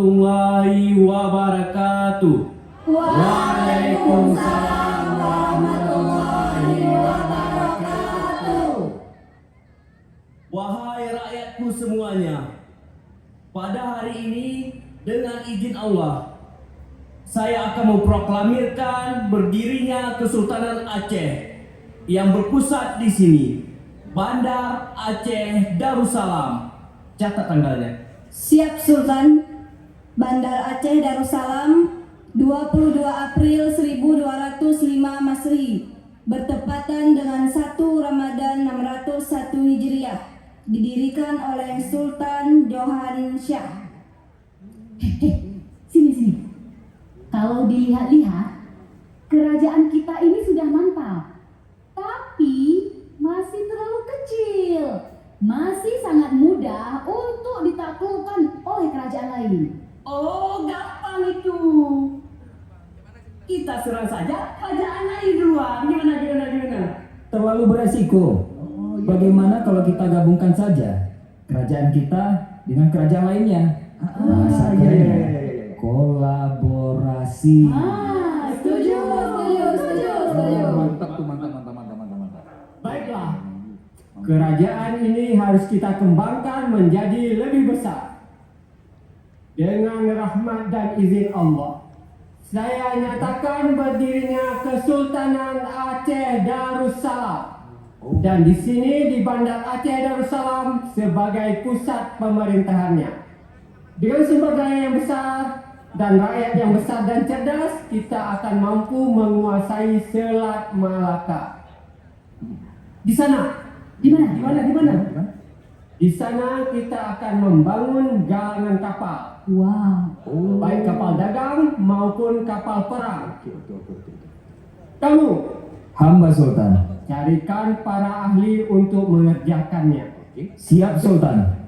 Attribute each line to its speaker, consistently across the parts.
Speaker 1: warahmatullahi wabarakatuh.
Speaker 2: Waalaikumsalam warahmatullahi wabarakatuh.
Speaker 1: Wahai rakyatku semuanya, pada hari ini dengan izin Allah, saya akan memproklamirkan berdirinya Kesultanan Aceh yang berpusat di sini, Bandar Aceh Darussalam. Catat tanggalnya.
Speaker 2: Siap Sultan. Bandar Aceh Darussalam 22 April 1205 Masri, bertepatan dengan 1 Ramadan 601 Hijriah, didirikan oleh Sultan Johan Syah.
Speaker 3: Sini. Kalau dilihat-lihat, kerajaan kita ini sudah mantap. Tapi masih terlalu kecil. Masih sangat mudah untuk ditaklukkan oleh kerajaan lain.
Speaker 4: Oh, gampang itu. Kita serang saja kerajaan lain duluan. Gimana?
Speaker 5: Terlalu beresiko. Bagaimana kalau kita gabungkan saja kerajaan kita dengan kerajaan lainnya? Kolaborasi.
Speaker 3: Setuju.
Speaker 6: Mantap.
Speaker 7: Baiklah, kerajaan ini harus kita kembangkan menjadi lebih besar. Dengan rahmat dan izin Allah, saya nyatakan berdirinya Kesultanan Aceh Darussalam. Dan di sini di Bandar Aceh Darussalam sebagai pusat pemerintahannya. Dengan sumber daya yang besar dan rakyat yang besar dan cerdas, kita akan mampu menguasai Selat Malaka. Di sana.
Speaker 3: Di mana?
Speaker 7: Di sana kita akan membangun galangan kapal.
Speaker 3: Wow.
Speaker 7: Baik kapal dagang maupun kapal perang. Kamu
Speaker 5: Hamba Sultan.
Speaker 7: carikan para ahli untuk mengerjakannya.
Speaker 5: Siap Sultan.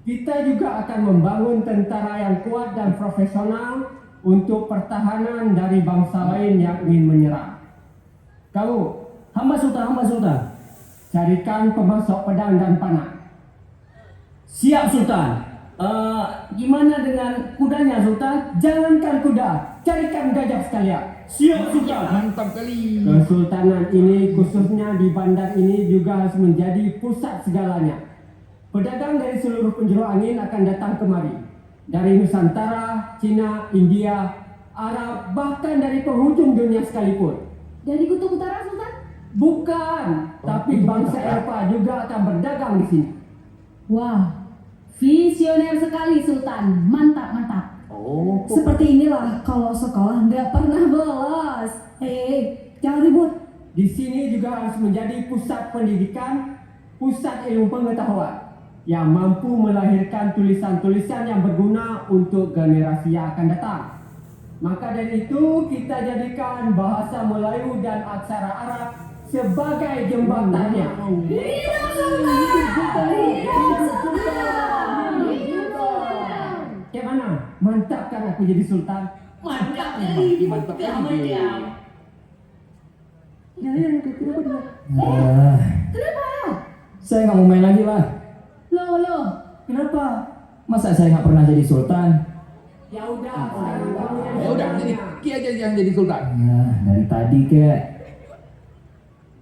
Speaker 7: Kita juga akan membangun tentara yang kuat dan profesional untuk pertahanan dari bangsa lain yang ingin menyerang. Kamu
Speaker 1: Hamba Sultan.
Speaker 7: carikan pemasok pedang dan panah.
Speaker 1: Siap Sultan. Gimana dengan kudanya Sultan?
Speaker 7: Jangankan kuda, carikan gajah sekalian.
Speaker 1: Siap Sultan.
Speaker 6: Mantap kali.
Speaker 7: Kesultanan ini khususnya di bandar ini juga harus menjadi pusat segalanya. Pedagang dari seluruh penjuru angin akan datang kemari. Dari Nusantara, Cina, India, Arab, bahkan dari penghujung dunia sekalipun.
Speaker 3: Dari Kutub Utara, Sultan?
Speaker 7: Bukan, tapi bangsa Eropa juga akan berdagang di sini.
Speaker 3: Wah, visioner sekali Sultan. Mantap.
Speaker 2: Seperti inilah kalau sekolah nggak pernah bolos. Jangan ribut.
Speaker 7: Di sini juga harus menjadi pusat pendidikan, pusat ilmu pengetahuan yang mampu melahirkan tulisan-tulisan yang berguna untuk generasi yang akan datang. Maka dari itu kita jadikan bahasa Melayu dan aksara Arab sebagai jembatannya. Gimana? Mantap kan aku jadi sultan?
Speaker 4: Mantap kali.
Speaker 6: Mantap
Speaker 4: Bukti sama
Speaker 6: kali.
Speaker 4: dia.
Speaker 3: Kenapa?
Speaker 5: Saya nggak mau main lagi lah.
Speaker 3: Loh.
Speaker 5: Kenapa? Masa saya nggak pernah jadi sultan?
Speaker 7: Ya udah, sekarang kamu yang
Speaker 6: Ya udah, jadi Ki aja yang jadi sultan.
Speaker 5: Nah, dari tadi kek.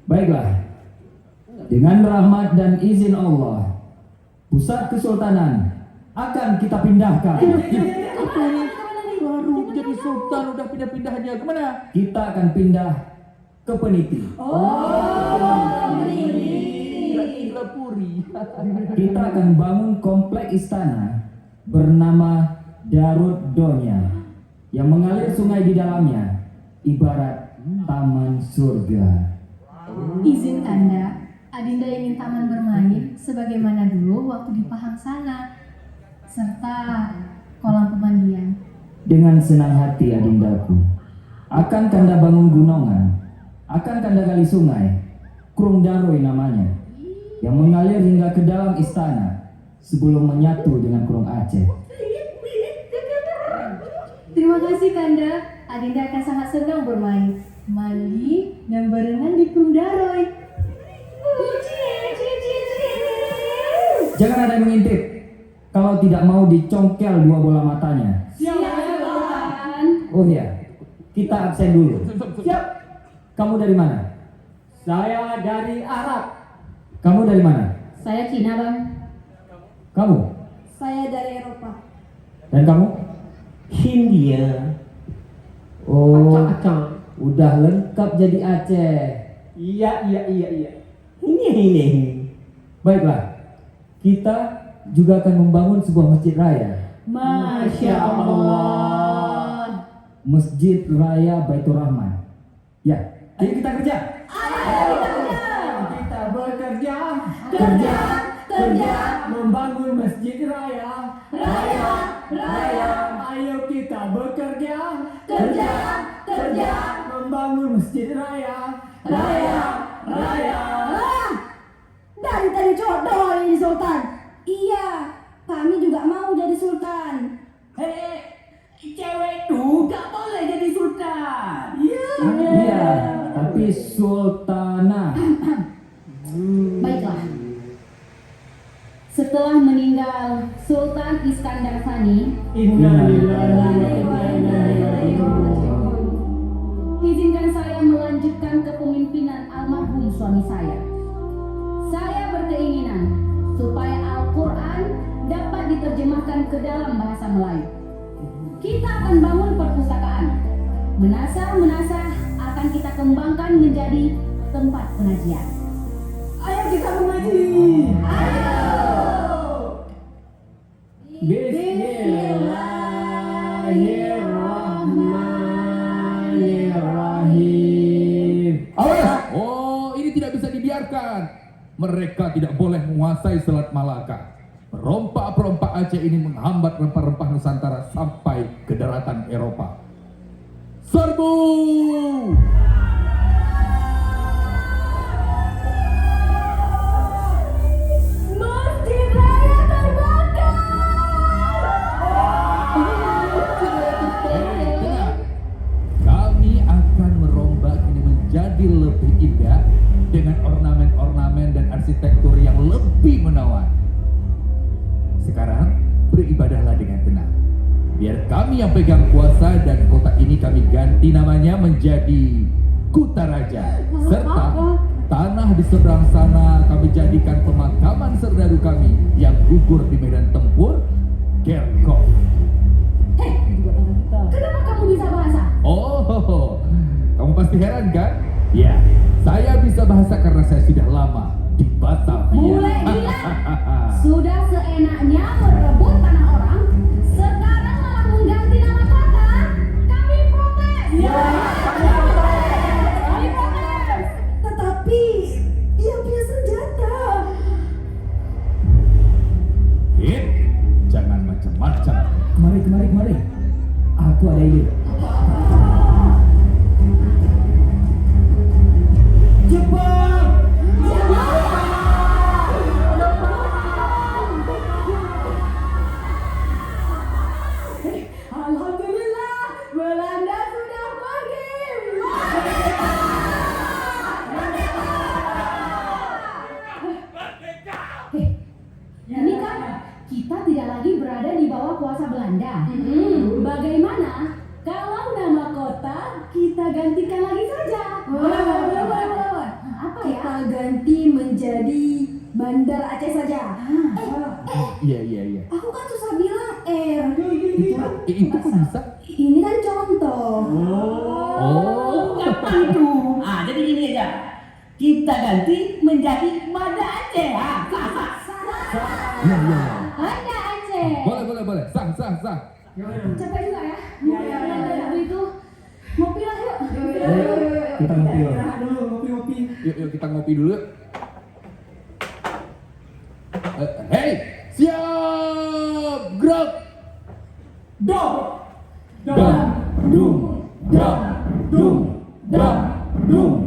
Speaker 5: Baiklah. Dengan rahmat dan izin Allah, pusat kesultanan akan kita pindahkan.
Speaker 6: Baru jadi sultan udah pindah-pindah aja kemana?
Speaker 5: Kita akan pindah ke Peniti.
Speaker 6: Gila Puri.
Speaker 5: Kita akan bangun komplek istana bernama Darut Donya yang mengalir sungai di dalamnya, ibarat taman surga.
Speaker 3: Izin Kanda, Adinda ingin taman bermain sebagaimana dulu waktu di Pahang sana, serta kolam pemandian.
Speaker 5: Dengan senang hati Adindaku, akan Kanda bangun gunungan, akan Kanda gali sungai, Krung Daroi namanya, yang mengalir hingga ke dalam istana sebelum menyatu dengan Krung Aceh.
Speaker 3: Terima kasih Kanda, Adinda akan sangat senang bermain, mandi, dan berenang di Krung Daroi.
Speaker 5: Jangan ada yang mengintip. kalau tidak mau dicongkel dua bola matanya.
Speaker 2: Siap, Sultan.
Speaker 5: Oh iya, kita absen dulu.
Speaker 7: Siap.
Speaker 5: Kamu dari mana?
Speaker 7: Saya dari Arab.
Speaker 5: Kamu dari mana?
Speaker 3: Saya Cina, Bang.
Speaker 5: Kamu?
Speaker 2: Saya dari Eropa.
Speaker 5: Dan kamu?
Speaker 1: Hindia.
Speaker 5: Oh,
Speaker 7: Acang.
Speaker 5: udah lengkap jadi Aceh.
Speaker 7: Iya.
Speaker 1: Ini.
Speaker 5: Baiklah, kita juga akan membangun sebuah masjid raya.
Speaker 2: Masya Allah.
Speaker 5: Masjid Raya Baitur Rahman. Ya, ayo kita kerja.
Speaker 7: Kita bekerja.
Speaker 2: Kerja.
Speaker 7: Membangun masjid raya. Ayo kita bekerja.
Speaker 2: Kerja.
Speaker 7: Membangun masjid raya.
Speaker 2: Ah, dari tadi jodoh ini Sultan. Iya, kami juga mau jadi Sultan.
Speaker 1: Cewek itu gak boleh jadi sultan.
Speaker 5: Iya, tapi sultanah.
Speaker 3: Baiklah. Setelah meninggal Sultan Iskandar Sani, izinkan saya melanjutkan kepemimpinan almarhum suami saya. Saya berkeinginan supaya Al-Quran dapat diterjemahkan ke dalam bahasa Melayu. Kita akan bangun perpustakaan. Menasah akan kita kembangkan menjadi tempat pengajian.
Speaker 2: Ayo kita mengaji.
Speaker 7: Bismillahirrahmanirrahim.
Speaker 6: Awas! Oh, ini tidak bisa dibiarkan. Mereka tidak boleh menguasai Selat Malaka. Perompak-perompak Aceh ini menghambat rempah-rempah Nusantara sampai ke daratan Eropa. Serbu!
Speaker 2: Masjid Raya terbakar.
Speaker 6: Dengar. Kami akan merombak ini menjadi lebih indah dengan ornamen-ornamen dan arsitektur yang lebih menawan. Sekarang beribadahlah dengan tenang. Biar kami yang pegang kuasa dan kota ini kami ganti namanya menjadi Kutaraja. Serta tanah di seberang sana kami jadikan pemakaman serdadu kami yang gugur di medan tempur, Kerkop.
Speaker 3: Kenapa kamu bisa bahasa?
Speaker 6: Oh, kamu pasti heran kan? Ya, saya bisa bahasa karena saya sudah lama di Batavia.
Speaker 3: Mulai gila. Sudah seenaknya merebut tanah orang, sekarang malah mengganti nama kota. Kami protes. Kami protes.
Speaker 2: Tetapi dia punya senjata.
Speaker 6: Hit, jangan macam-macam.
Speaker 5: Kemari. Aku ada ide.
Speaker 7: Jepang.
Speaker 2: Alhamdulillah, Belanda sudah pergi.
Speaker 3: Ini kan kita tidak lagi berada di bawah kuasa Belanda. Bagaimana kalau nama kota kita gantikan lagi saja?
Speaker 2: Boleh.
Speaker 3: Apa ya?
Speaker 2: Kita ganti menjadi Bandar Aceh saja.
Speaker 6: Iya.
Speaker 2: Aku kan susah bilang R.
Speaker 6: Itu kok bisa?
Speaker 2: Ini kan contoh.
Speaker 6: Oh,
Speaker 1: Gampang itu. Jadi gini aja. Kita ganti menjadi Banda Aceh.
Speaker 6: iya.
Speaker 3: Banda Aceh.
Speaker 6: Boleh. Sah.
Speaker 3: Capek juga ya? Waktu itu ngopi lah yuk.
Speaker 5: Kita ngopi.
Speaker 7: Ngopi.
Speaker 6: Yuk kita ngopi dulu. Hey, siap, gerak.
Speaker 7: Dom.
Speaker 6: Dum.